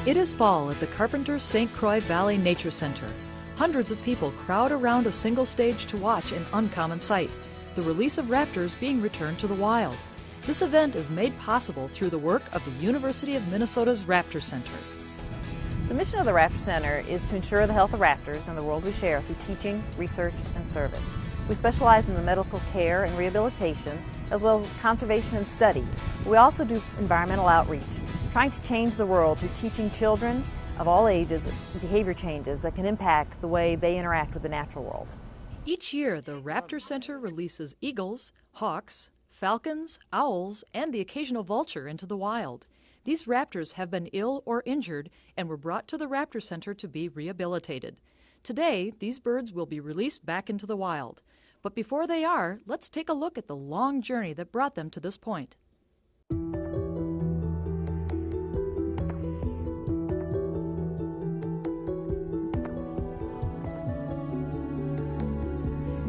It is fall at the Carpenter St. Croix Valley Nature Center. Hundreds of people crowd around a single stage to watch an uncommon sight, the release of raptors being returned to the wild. This event is made possible through the work of the University of Minnesota's Raptor Center. The mission of the Raptor Center is to ensure the health of raptors and the world we share through teaching, research, and service. We specialize in the medical care and rehabilitation, as well as conservation and study. We also do environmental outreach, trying to change the world through teaching children of all ages behavior changes that can impact the way they interact with the natural world. Each year, the Raptor Center releases eagles, hawks, falcons, owls, and the occasional vulture into the wild. These raptors have been ill or injured and were brought to the Raptor Center to be rehabilitated. Today, these birds will be released back into the wild. But before they are, let's take a look at the long journey that brought them to this point.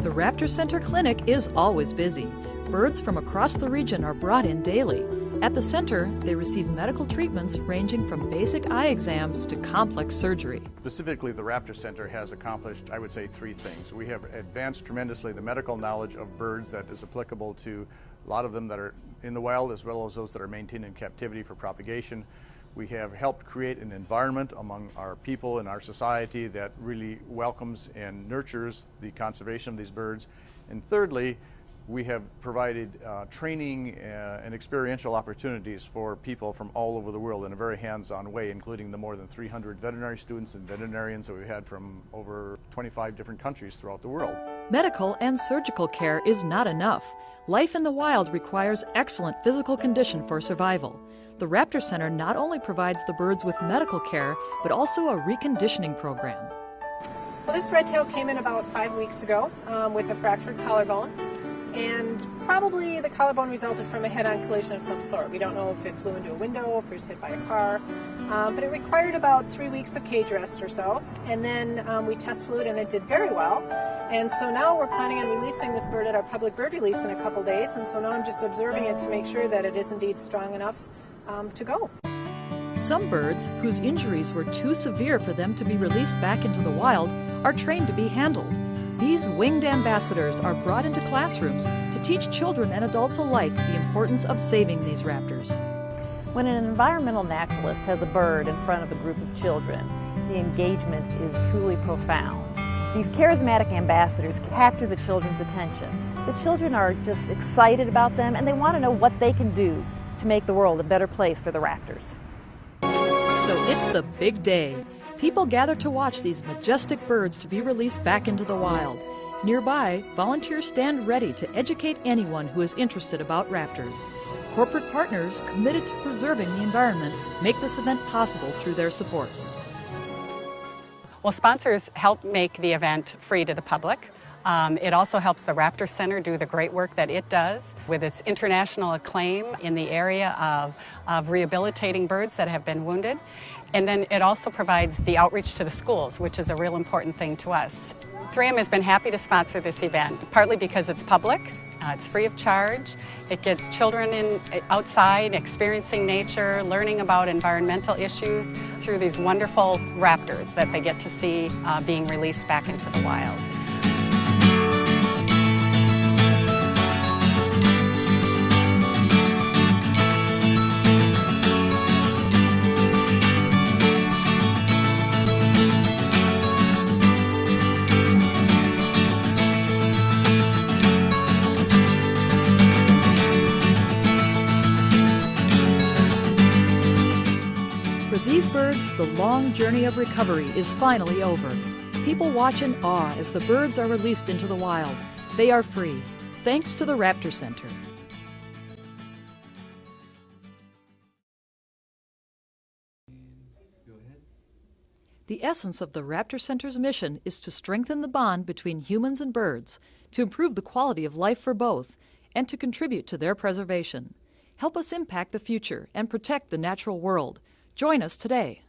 The Raptor Center Clinic is always busy. Birds from across the region are brought in daily. At the center, they receive medical treatments ranging from basic eye exams to complex surgery. Specifically, the Raptor Center has accomplished, I would say, three things. We have advanced tremendously the medical knowledge of birds that is applicable to a lot of them that are in the wild, as well as those that are maintained in captivity for propagation. We have helped create an environment among our people and our society that really welcomes and nurtures the conservation of these birds. And thirdly, we have provided training and experiential opportunities for people from all over the world in a very hands-on way, including the more than 300 veterinary students and veterinarians that we've had from over 25 different countries throughout the world. Medical and surgical care is not enough. Life in the wild requires excellent physical condition for survival. The Raptor Center not only provides the birds with medical care, but also a reconditioning program. Well, this red-tail came in about 5 weeks ago with a fractured collarbone. And probably the collarbone resulted from a head-on collision of some sort. We don't know if it flew into a window, if it was hit by a car, but it required about 3 weeks of cage rest or so. And then we test flew it and it did very well. And so now we're planning on releasing this bird at our public bird release in a couple days. And so now I'm just observing it to make sure that it is indeed strong enough to go. Some birds, whose injuries were too severe for them to be released back into the wild, are trained to be handled. These winged ambassadors are brought into classrooms to teach children and adults alike the importance of saving these raptors. When an environmental naturalist has a bird in front of a group of children, the engagement is truly profound. These charismatic ambassadors capture the children's attention. The children are just excited about them and they want to know what they can do to make the world a better place for the raptors. So it's the big day. People gather to watch these majestic birds to be released back into the wild. Nearby, volunteers stand ready to educate anyone who is interested about raptors. Corporate partners committed to preserving the environment make this event possible through their support. Well, sponsors help make the event free to the public. It also helps the Raptor Center do the great work that it does with its international acclaim in the area of rehabilitating birds that have been wounded. And then it also provides the outreach to the schools, which is a real important thing to us. 3M has been happy to sponsor this event, partly because it's public, it's free of charge, it gets children outside experiencing nature, learning about environmental issues through these wonderful raptors that they get to see being released back into the wild. For these birds, the long journey of recovery is finally over. People watch in awe as the birds are released into the wild. They are free, thanks to the Raptor Center. The essence of the Raptor Center's mission is to strengthen the bond between humans and birds, to improve the quality of life for both, and to contribute to their preservation. Help us impact the future and protect the natural world. Join us today.